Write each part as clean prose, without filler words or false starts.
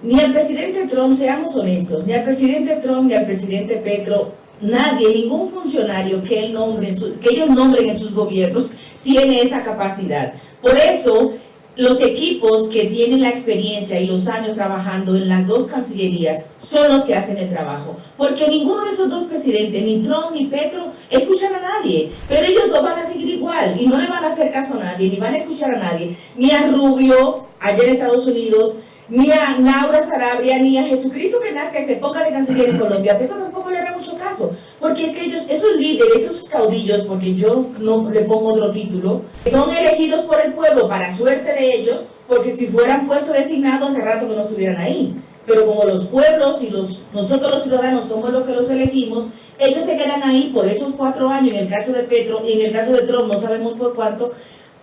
Ni al presidente Trump, seamos honestos, ni al presidente Trump ni al presidente Petro, nadie, ningún funcionario que ellos nombren en sus gobiernos tiene esa capacidad. Por eso, los equipos que tienen la experiencia y los años trabajando en las dos cancillerías son los que hacen el trabajo. Porque ninguno de esos dos presidentes, ni Trump ni Petro, escuchan a nadie. Pero ellos dos van a seguir igual y no le van a hacer caso a nadie, ni van a escuchar a nadie. Ni a Rubio, allá en Estados Unidos, ni a Laura Sarabia, ni a Jesucristo que nazca y se ponga de canciller en Colombia. Petro tampoco le hará mucho caso. Porque es que ellos, esos líderes, esos caudillos, porque yo no le pongo otro título, son elegidos por el pueblo para suerte de ellos, porque si fueran puestos designados hace rato que no estuvieran ahí. Pero como los pueblos y nosotros los ciudadanos somos los que los elegimos, ellos se quedan ahí por esos 4 años, en el caso de Petro, y en el caso de Trump no sabemos por cuánto,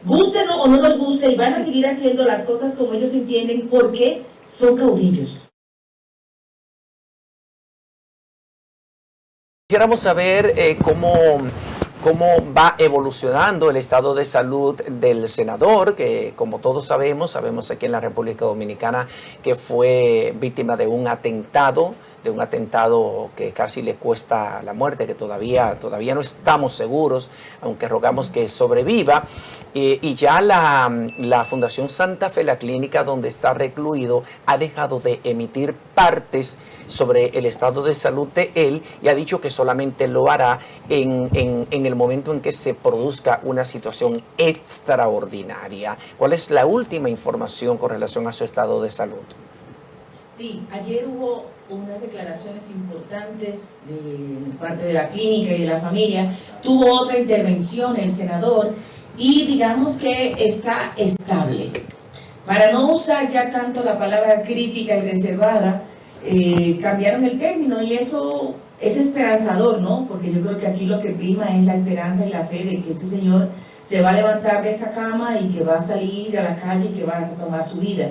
gusten o no nos guste, y van a seguir haciendo las cosas como ellos entienden, porque son caudillos. Quisiéramos saber cómo va evolucionando el estado de salud del senador, que como todos sabemos aquí en la República Dominicana que fue víctima de un atentado que casi le cuesta la muerte, que todavía no estamos seguros, aunque rogamos que sobreviva. Y ya la Fundación Santa Fe, la clínica donde está recluido, ha dejado de emitir partes sobre el estado de salud de él y ha dicho que solamente lo hará en el momento en que se produzca una situación extraordinaria. ¿Cuál es la última información con relación a su estado de salud? Sí, ayer hubo unas declaraciones importantes de parte de la clínica y de la familia. Tuvo otra intervención el senador y digamos que está estable. Para no usar ya tanto la palabra crítica y reservada, cambiaron el término y eso es esperanzador, ¿no? Porque yo creo que aquí lo que prima es la esperanza y la fe de que ese señor se va a levantar de esa cama y que va a salir a la calle y que va a retomar su vida.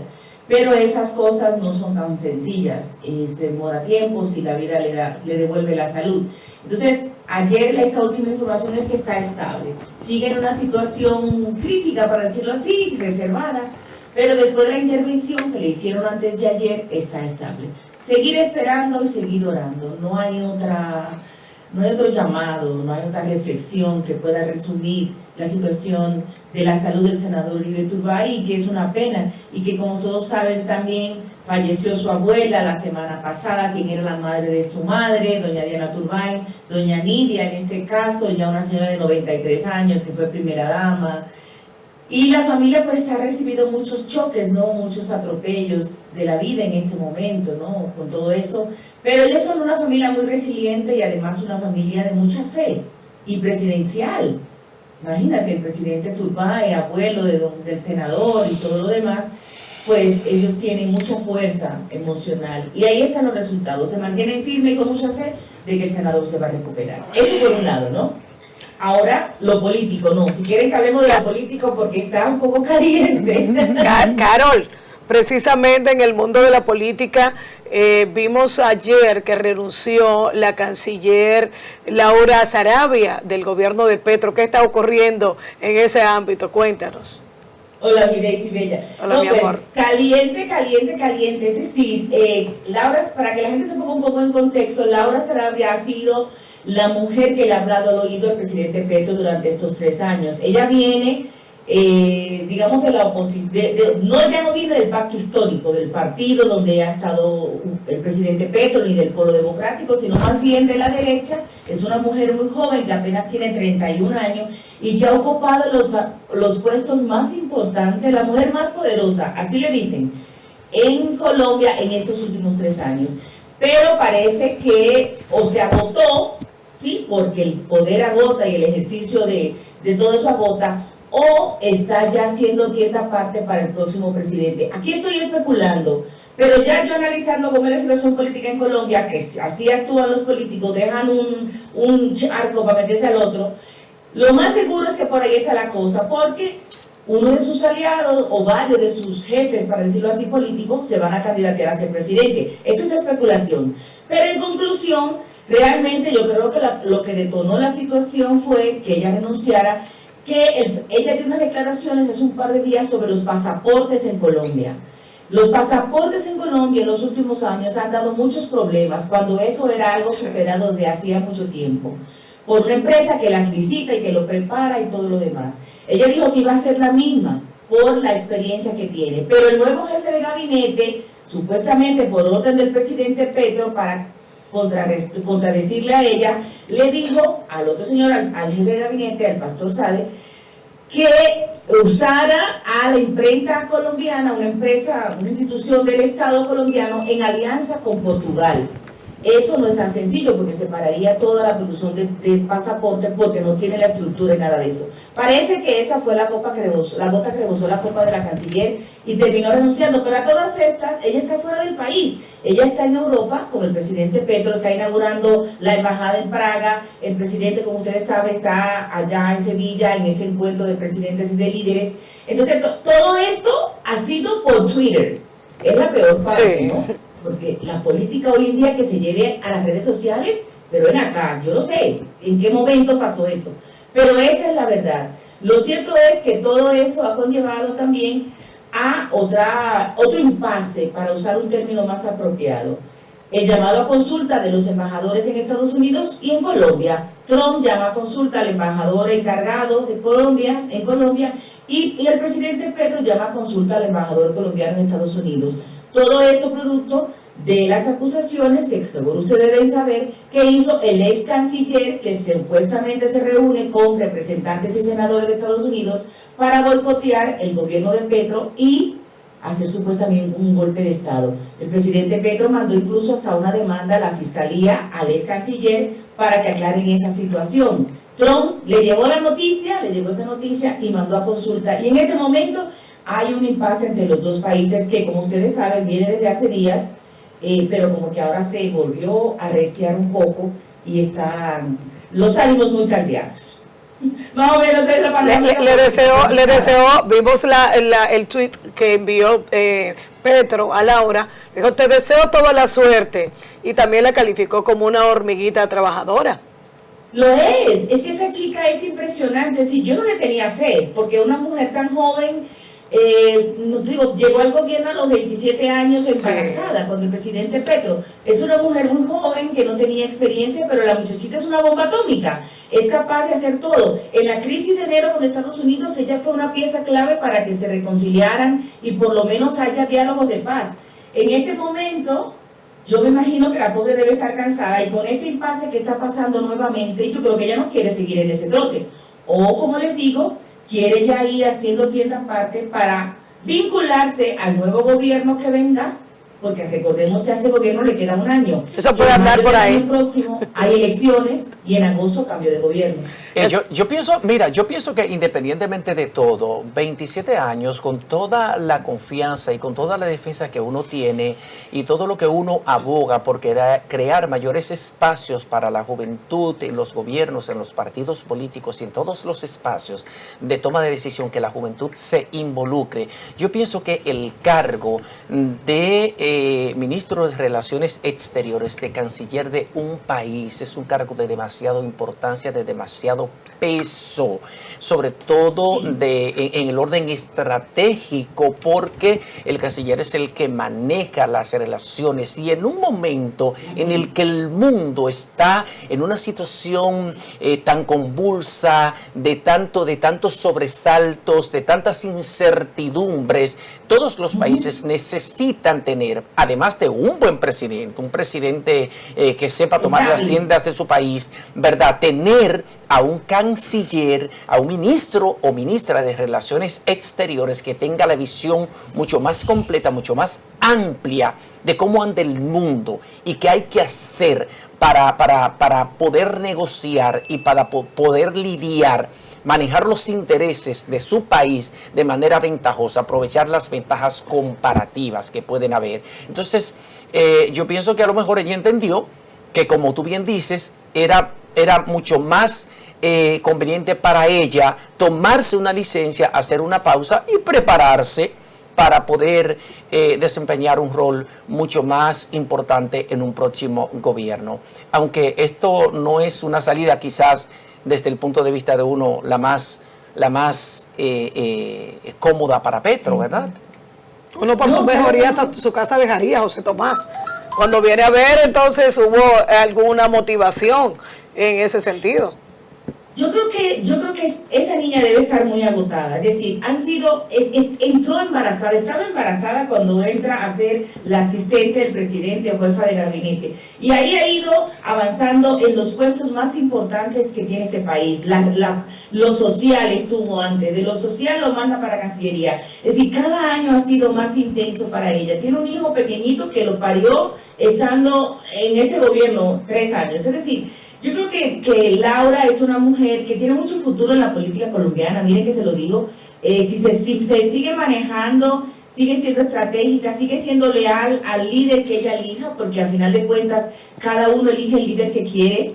Pero esas cosas no son tan sencillas, demora tiempo si la vida le devuelve la salud. Entonces, ayer esta última información es que está estable. Sigue en una situación crítica, para decirlo así, reservada, pero después de la intervención que le hicieron antes de ayer, está estable. Seguir esperando y seguir orando. No hay otro llamado, no hay otra reflexión que pueda resumir la situación de la salud del senador Líder Turbay, y que es una pena, y que como todos saben también falleció su abuela la semana pasada, quien era la madre de su madre, doña Diana Turbay, doña Nidia en este caso, ya una señora de 93 años que fue primera dama. Y la familia pues ha recibido muchos choques, ¿no? Muchos atropellos de la vida en este momento, ¿no? Con todo eso. Pero ellos son una familia muy resiliente y además una familia de mucha fe y presidencial. Imagínate, el presidente Turbay, abuelo del senador y todo lo demás, pues ellos tienen mucha fuerza emocional. Y ahí están los resultados. Se mantienen firmes y con mucha fe de que el senador se va a recuperar. Eso por un lado, ¿no? Ahora, lo político, no. Si quieren que hablemos de lo político porque está un poco caliente. Carol, precisamente en el mundo de la política, vimos ayer que renunció la canciller Laura Sarabia del gobierno de Petro. ¿Qué está ocurriendo en ese ámbito? Cuéntanos. Hola, mi Daisy Bella. Hola, mi amor. Caliente. Es decir, Laura, para que la gente se ponga un poco en contexto, Laura Sarabia ha sido la mujer que le ha hablado al oído al presidente Petro durante estos 3 años. Ella viene, digamos, de la oposición, ya no viene del pacto histórico, del partido donde ha estado el presidente Petro, ni del Polo Democrático, sino más bien de la derecha. Es una mujer muy joven que apenas tiene 31 años y que ha ocupado los puestos más importantes, la mujer más poderosa, así le dicen, en Colombia en estos últimos 3 años. Pero parece que o se agotó, ¿sí? Porque el poder agota y el ejercicio de todo eso agota, o está ya haciendo tienda aparte para el próximo presidente. Aquí estoy especulando, pero ya yo analizando cómo es la situación política en Colombia, que así actúan los políticos, dejan un charco para meterse al otro, lo más seguro es que por ahí está la cosa, porque uno de sus aliados o varios de sus jefes, para decirlo así, políticos, se van a candidatear a ser presidente. Eso es especulación. Pero en conclusión, realmente yo creo que lo que detonó la situación fue que ella renunciara, que ella dio unas declaraciones hace un par de días sobre los pasaportes en Colombia. Los pasaportes en Colombia en los últimos años han dado muchos problemas, cuando eso era algo superado desde hacía mucho tiempo, por una empresa que las visita y que lo prepara y todo lo demás. Ella dijo que iba a ser la misma por la experiencia que tiene, pero el nuevo jefe de gabinete, supuestamente por orden del presidente Petro, para contradecirle a ella, le dijo al otro señor, al jefe de gabinete, al pastor Sade, que usara a la imprenta colombiana, una empresa, una institución del Estado colombiano, en alianza con Portugal. Eso no es tan sencillo, porque separaría toda la producción de pasaportes, porque no tiene la estructura y nada de eso. Parece que esa fue la gota que rebosó la copa de la canciller y terminó renunciando, pero a todas estas, ella está fuera del país. Ella está en Europa con el presidente Petro, está inaugurando la embajada en Praga. El presidente, como ustedes saben, está allá en Sevilla, en ese encuentro de presidentes y de líderes. Entonces, todo esto ha sido por Twitter. Es la peor parte, ¿no? Porque la política hoy en día que se lleve a las redes sociales, pero ven acá, yo no sé en qué momento pasó eso, pero esa es la verdad. Lo cierto es que todo eso ha conllevado también a otro impasse, para usar un término más apropiado, el llamado a consulta de los embajadores en Estados Unidos y en Colombia. Trump llama a consulta al embajador encargado de Colombia, en Colombia, y el presidente Petro llama a consulta al embajador colombiano en Estados Unidos. Todo esto producto de las acusaciones que seguro ustedes deben saber que hizo el ex canciller, que supuestamente se reúne con representantes y senadores de Estados Unidos para boicotear el gobierno de Petro y hacer supuestamente un golpe de Estado. El presidente Petro mandó incluso hasta una demanda a la fiscalía, al ex canciller, para que aclaren esa situación. Trump le llegó esa noticia y mandó a consulta. Y en este momento hay un impasse entre los dos países que, como ustedes saben, viene desde hace días, pero como que ahora se volvió a arreciar un poco y están los ánimos muy caldeados. Más o menos de la palabra. Le deseo, vimos el tweet que envió Petro a Laura, dijo: te deseo toda la suerte, y también la calificó como una hormiguita trabajadora. Lo es que esa chica es impresionante. Sí, yo no le tenía fe, porque una mujer tan joven, llegó al gobierno a los 27 años embarazada, sí, con el presidente Petro. Es una mujer muy joven que no tenía experiencia, pero la muchachita es una bomba atómica, es capaz de hacer todo. En la crisis de enero con Estados Unidos, ella fue una pieza clave para que se reconciliaran y por lo menos haya diálogos de paz. En este momento, yo me imagino que la pobre debe estar cansada, y con este impasse que está pasando nuevamente, yo creo que ella no quiere seguir en ese trote. O, como les digo, quiere ya ir haciendo tienda aparte para vincularse al nuevo gobierno que venga, porque recordemos que a este gobierno le queda un año. Eso puede andar por ahí. El próximo hay elecciones y en agosto cambio de gobierno. Yo pienso que independientemente de todo, 27 años, con toda la confianza y con toda la defensa que uno tiene y todo lo que uno aboga por crear mayores espacios para la juventud en los gobiernos, en los partidos políticos y en todos los espacios de toma de decisión, que la juventud se involucre. Yo pienso que el cargo de ministro de Relaciones Exteriores, de canciller de un país, es un cargo de demasiada importancia, de demasiado peso, sobre todo en el orden estratégico, porque el canciller es el que maneja las relaciones, y en un momento en el que el mundo está en una situación tan convulsa, de tantos sobresaltos, de tantas incertidumbres, todos los países necesitan tener, además de un buen presidente, un presidente que sepa tomar las riendas de su país, ¿verdad?, tener a un canciller, a un ministro o ministra de Relaciones Exteriores que tenga la visión mucho más completa, mucho más amplia de cómo anda el mundo y qué hay que hacer para poder negociar y para poder lidiar, manejar los intereses de su país de manera ventajosa, aprovechar las ventajas comparativas que pueden haber. Entonces, yo pienso que a lo mejor ella entendió que, como tú bien dices, era mucho más conveniente para ella tomarse una licencia, hacer una pausa y prepararse para poder desempeñar un rol mucho más importante en un próximo gobierno. Aunque esto no es una salida quizás desde el punto de vista de uno la más cómoda para Petro, ¿verdad? Uno por No, su mejoría claro. hasta su casa dejaría, José Tomás. Cuando viene a ver, entonces hubo alguna motivación en ese sentido. Yo creo que esa niña debe estar muy agotada. Es decir, entró embarazada, estaba embarazada cuando entra a ser la asistente del presidente o jefa de gabinete. Y ahí ha ido avanzando en los puestos más importantes que tiene este país. Lo social estuvo antes, de lo social lo manda para Cancillería. Es decir, cada año ha sido más intenso para ella. Tiene un hijo pequeñito que lo parió estando en este gobierno 3 años. Es decir, yo creo que Laura es una mujer que tiene mucho futuro en la política colombiana, miren que se lo digo, si se sigue manejando, sigue siendo estratégica, sigue siendo leal al líder que ella elija, porque al final de cuentas cada uno elige el líder que quiere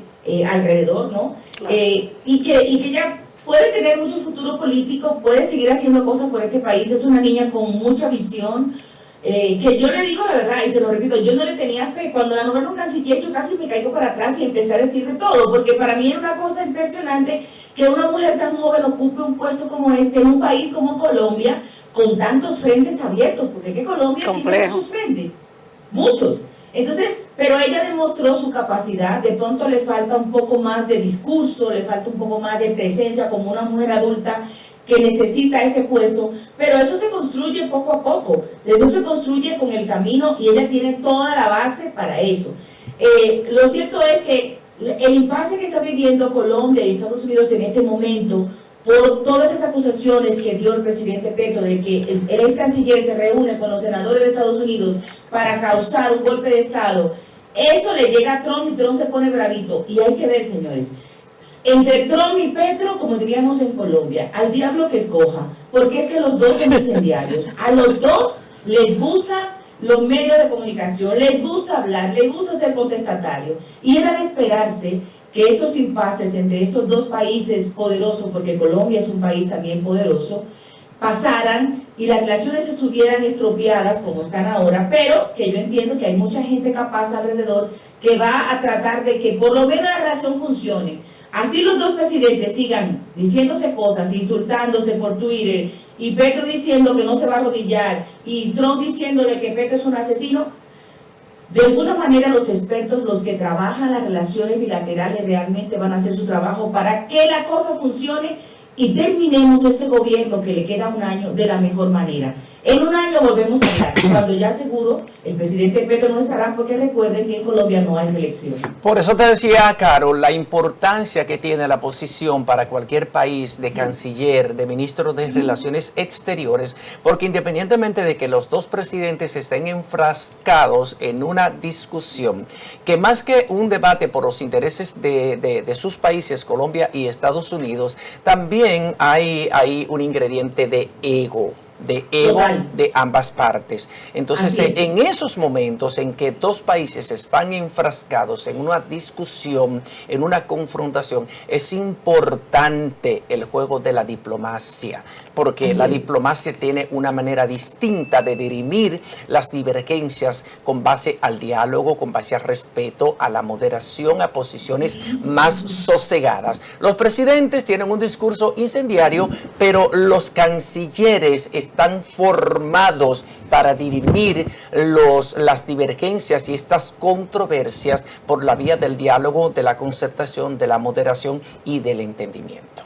alrededor, ¿no? Claro. Y que ella puede tener mucho futuro político, puede seguir haciendo cosas por este país, es una niña con mucha visión, que yo le digo la verdad, y se lo repito, yo no le tenía fe. Cuando la nombraron canciller, yo casi me caigo para atrás y empecé a decir de todo, porque para mí era una cosa impresionante que una mujer tan joven ocupe un puesto como este en un país como Colombia, con tantos frentes abiertos, porque es que Colombia tiene muchos frentes, muchos. Entonces, pero ella demostró su capacidad, de pronto le falta un poco más de discurso, le falta un poco más de presencia como una mujer adulta que necesita ese puesto, pero eso se construye poco a poco, eso se construye con el camino y ella tiene toda la base para eso. Lo cierto es que el impasse que está viviendo Colombia y Estados Unidos en este momento, por todas esas acusaciones que dio el presidente Petro de que el ex canciller se reúne con los senadores de Estados Unidos para causar un golpe de Estado, eso le llega a Trump y Trump se pone bravito. Y hay que ver, señores, entre Trump y Petro, como diríamos en Colombia, al diablo que escoja, porque es que los dos son incendiarios. A los dos les gusta los medios de comunicación, les gusta hablar, les gusta ser contestatario. Y era de esperarse que estos impases entre estos dos países poderosos, porque Colombia es un país también poderoso, pasaran y las relaciones se subieran estropeadas como están ahora, pero que yo entiendo que hay mucha gente capaz alrededor que va a tratar de que por lo menos la relación funcione. Así los dos presidentes sigan diciéndose cosas, insultándose por Twitter, y Petro diciendo que no se va a arrodillar, y Trump diciéndole que Petro es un asesino. De alguna manera los expertos, los que trabajan las relaciones bilaterales, realmente van a hacer su trabajo para que la cosa funcione y terminemos este gobierno que le queda un año de la mejor manera. En un año volvemos a hablar, cuando ya seguro el presidente Petro no estará, porque recuerden que en Colombia no hay reelección. Por eso te decía, Carol, la importancia que tiene la posición para cualquier país de canciller, de ministro de Relaciones Exteriores, porque independientemente de que los dos presidentes estén enfrascados en una discusión, que más que un debate por los intereses de sus países, Colombia y Estados Unidos, también hay un ingrediente de ego de ambas partes. Entonces, en esos momentos en que dos países están enfrascados en una discusión, en una confrontación, es importante el juego de la diplomacia, porque la diplomacia tiene una manera distinta de dirimir las divergencias con base al diálogo, con base al respeto, a la moderación, a posiciones más sosegadas. Los presidentes tienen un discurso incendiario, pero los cancilleres están formados para dirimir las divergencias y estas controversias por la vía del diálogo, de la concertación, de la moderación y del entendimiento.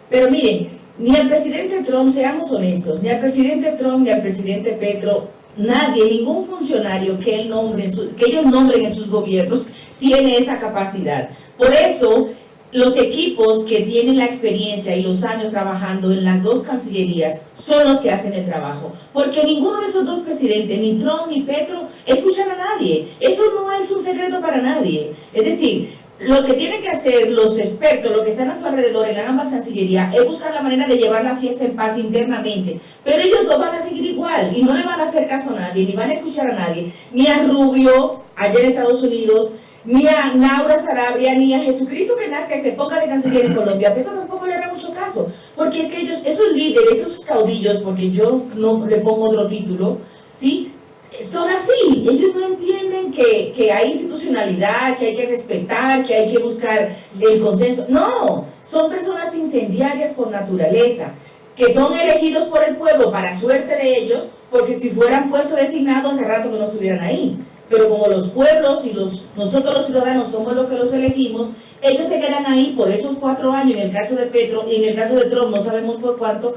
Pero miren, ni al presidente Trump, seamos honestos, ni al presidente Trump ni al presidente Petro, nadie, ningún funcionario que ellos nombren en sus gobiernos tiene esa capacidad. Por eso, los equipos que tienen la experiencia y los años trabajando en las dos cancillerías son los que hacen el trabajo, porque ninguno de esos dos presidentes, ni Trump ni Petro, escuchan a nadie. Eso no es un secreto para nadie. Es decir, lo que tienen que hacer los expertos, los que están a su alrededor en ambas cancillerías, es buscar la manera de llevar la fiesta en paz internamente. Pero ellos dos van a seguir igual y no le van a hacer caso a nadie, ni van a escuchar a nadie, ni a Rubio, allá en Estados Unidos, ni a Laura Sarabia, ni a Jesucristo que nazca y se ponga de canciller en Colombia. Petro tampoco le hará mucho caso, porque es que ellos, esos líderes, esos caudillos, porque yo no le pongo otro título, ¿sí?, son así. Ellos no entienden que hay institucionalidad, que hay que respetar, que hay que buscar el consenso. No, son personas incendiarias por naturaleza, que son elegidos por el pueblo para suerte de ellos, porque si fueran puestos designados hace rato que no estuvieran ahí. Pero como los pueblos y nosotros los ciudadanos somos los que los elegimos, ellos se quedan ahí por esos 4 años, en el caso de Petro, y en el caso de Trump no sabemos por cuánto,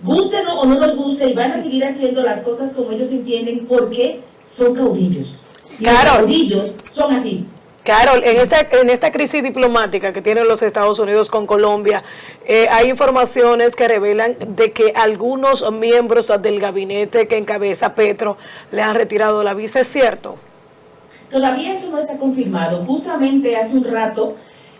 gusten o no nos guste, y van a seguir haciendo las cosas como ellos entienden, porque son caudillos. Y los caudillos son así. Carol, en esta crisis diplomática que tienen los Estados Unidos con Colombia, hay informaciones que revelan de que algunos miembros del gabinete que encabeza Petro le han retirado la visa, ¿es cierto? Todavía eso no está confirmado. Justamente hace un rato,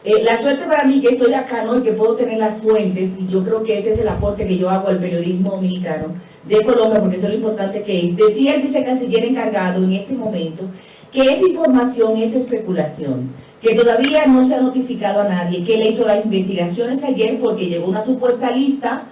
la suerte para mí que estoy acá, ¿no? Y que puedo tener las fuentes, y yo creo que ese es el aporte que yo hago al periodismo dominicano de Colombia, porque eso es lo importante que es. Decía el vicecanciller encargado en este momento que esa información es especulación, que todavía no se ha notificado a nadie, que él hizo las investigaciones ayer porque llegó una supuesta lista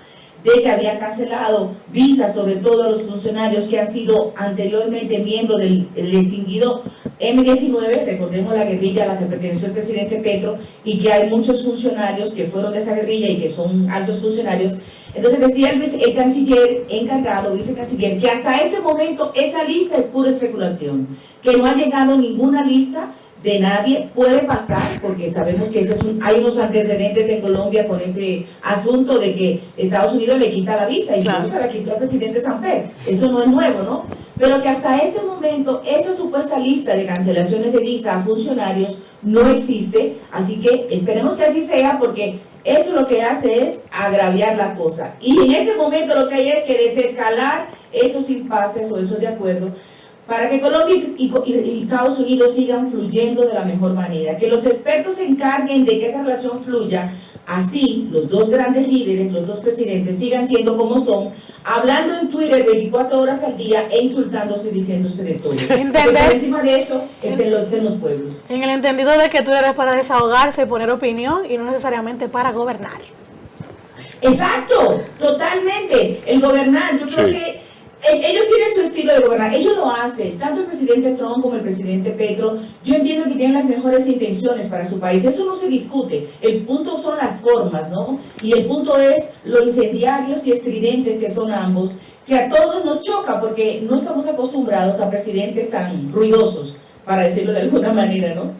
de que había cancelado visas, sobre todo a los funcionarios que han sido anteriormente miembros del extinguido M-19, recordemos la guerrilla a la que perteneció el presidente Petro, y que hay muchos funcionarios que fueron de esa guerrilla y que son altos funcionarios. Entonces decía el canciller encargado, vicecanciller, que hasta este momento esa lista es pura especulación, que no ha llegado ninguna lista de nadie. Puede pasar, porque sabemos que hay unos antecedentes en Colombia con ese asunto de que Estados Unidos le quita la visa, y incluso se la quitó al presidente Samper. Eso no es nuevo, ¿no? Pero que hasta este momento esa supuesta lista de cancelaciones de visa a funcionarios no existe, así que esperemos que así sea, porque eso lo que hace es agraviar la cosa. Y en este momento lo que hay es que desescalar esos impases o esos de acuerdo, para que Colombia y Estados Unidos sigan fluyendo de la mejor manera. Que los expertos se encarguen de que esa relación fluya, así los dos grandes líderes, los dos presidentes, sigan siendo como son, hablando en Twitter 24 horas al día e insultándose y diciéndose de todo. Porque por encima de eso estén los pueblos. En el entendido de que Twitter es para desahogarse y poner opinión y no necesariamente para gobernar. Exacto, totalmente. El gobernar, yo creo que ellos tienen su estilo de gobernar, ellos lo hacen, tanto el presidente Trump como el presidente Petro. Yo entiendo que tienen las mejores intenciones para su país, eso no se discute. El punto son las formas, ¿no? Y el punto es lo incendiarios y estridentes que son ambos, que a todos nos choca, porque no estamos acostumbrados a presidentes tan ruidosos, para decirlo de alguna manera, ¿no?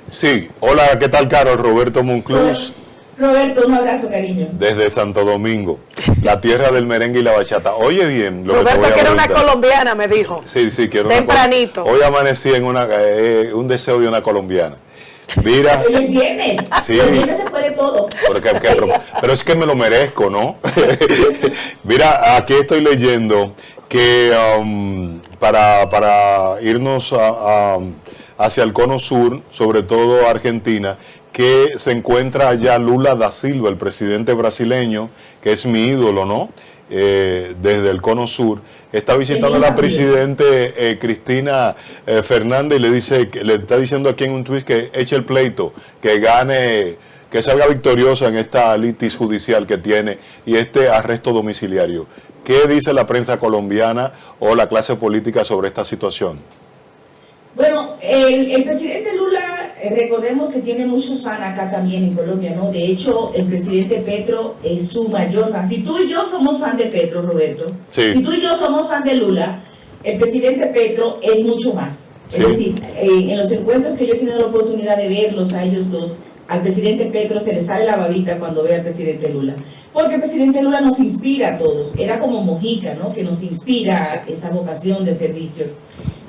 Sí, hola, ¿qué tal, Carol? Roberto Monclús. Roberto, un abrazo, cariño. Desde Santo Domingo, la tierra del merengue y la bachata. Oye bien lo Roberto, que te voy a quiere preguntar. una colombiana, me dijo. Sí, quiero tempranito. Hoy amanecí en un deseo de una colombiana. Mira. Hoy es viernes. Sí. Los viernes se puede todo. Pero es que me lo merezco, ¿no? Mira, aquí estoy leyendo que para irnos hacia el cono sur, sobre todo Argentina, que se encuentra allá Lula da Silva, el presidente brasileño, que es mi ídolo, ¿no? Desde el cono sur, está visitando a la presidente Cristina Fernández, y le está diciendo aquí en un tuit que eche el pleito, que gane, que salga victoriosa en esta litis judicial que tiene y este arresto domiciliario. ¿Qué dice la prensa colombiana o la clase política sobre esta situación? Bueno, el presidente Lula, recordemos que tiene muchos fans acá también en Colombia, ¿no? De hecho, el presidente Petro es su mayor fan. Si tú y yo somos fan de Petro, Roberto, sí. Si tú y yo somos fan de Lula, el presidente Petro es mucho más. Sí. Es decir, en los encuentros que yo he tenido la oportunidad de verlos a ellos dos, al presidente Petro se le sale la babita cuando ve al presidente Lula. Porque el presidente Lula nos inspira a todos. Era como Mojica, ¿no? Que nos inspira esa vocación de servicio.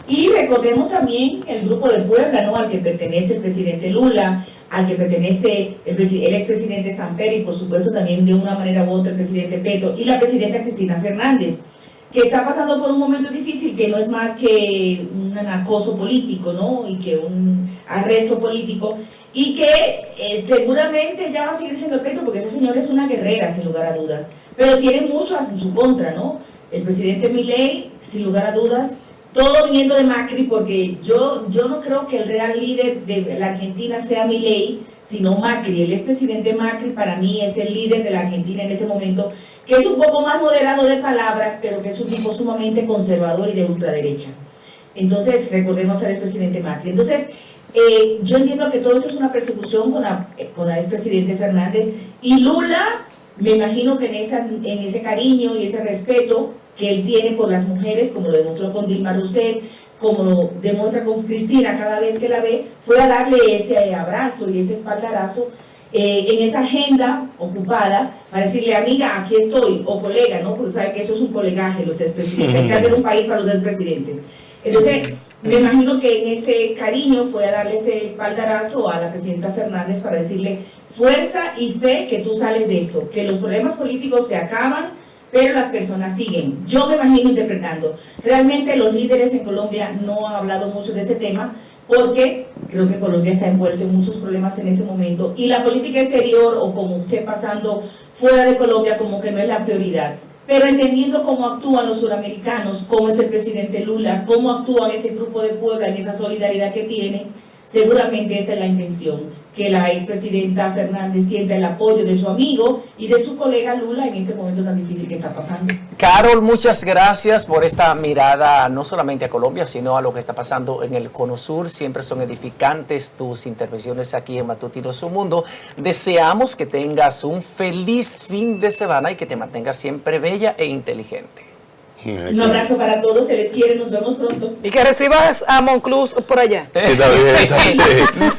Y recordemos también el grupo de Puebla, ¿no? Al que pertenece el presidente Lula, al que pertenece el expresidente Samper, y por supuesto también de una manera u otra el presidente Petro y la presidenta Cristina Fernández, que está pasando por un momento difícil, que no es más que un acoso político, ¿no? Y que un arresto político, y que seguramente ya va a seguir siendo Petro, porque ese señor es una guerrera, sin lugar a dudas, pero tiene mucho en su contra, ¿no? El presidente Milei, sin lugar a dudas, todo viniendo de Macri, porque yo no creo que el real líder de la Argentina sea Milei, sino Macri. El expresidente Macri para mí es el líder de la Argentina en este momento, que es un poco más moderado de palabras, pero que es un tipo sumamente conservador y de ultraderecha. Entonces, recordemos al expresidente Macri. Entonces, yo entiendo que todo esto es una persecución con la expresidente Fernández, y Lula, me imagino que en ese cariño y ese respeto que él tiene por las mujeres, como lo demostró con Dilma Rousseff, como lo demuestra con Cristina cada vez que la ve, fue a darle ese abrazo y ese espaldarazo en esa agenda ocupada para decirle, amiga, aquí estoy, o colega, ¿no? Porque sabe que eso es un colegaje, los expresidentes, hay que hacer un país para los expresidentes. Entonces, me imagino que en ese cariño fue a darle ese espaldarazo a la presidenta Fernández para decirle, fuerza y fe que tú sales de esto, que los problemas políticos se acaban, pero las personas siguen. Yo me imagino interpretando. Realmente los líderes en Colombia no han hablado mucho de ese tema, porque creo que Colombia está envuelto en muchos problemas en este momento y la política exterior o como esté pasando fuera de Colombia como que no es la prioridad. Pero entendiendo cómo actúan los suramericanos, cómo es el presidente Lula, cómo actúa ese grupo de Puebla en esa solidaridad que tiene, seguramente esa es la intención, que la expresidenta Fernández sienta el apoyo de su amigo y de su colega Lula en este momento tan difícil que está pasando. Carol, muchas gracias por esta mirada no solamente a Colombia, sino a lo que está pasando en el Cono Sur. Siempre son edificantes tus intervenciones aquí en Matutino Su Mundo. Deseamos que tengas un feliz fin de semana y que te mantengas siempre bella e inteligente. Un abrazo para todos, se les quiere, nos vemos pronto. Y que recibas a Monclús por allá. Sí, está bien.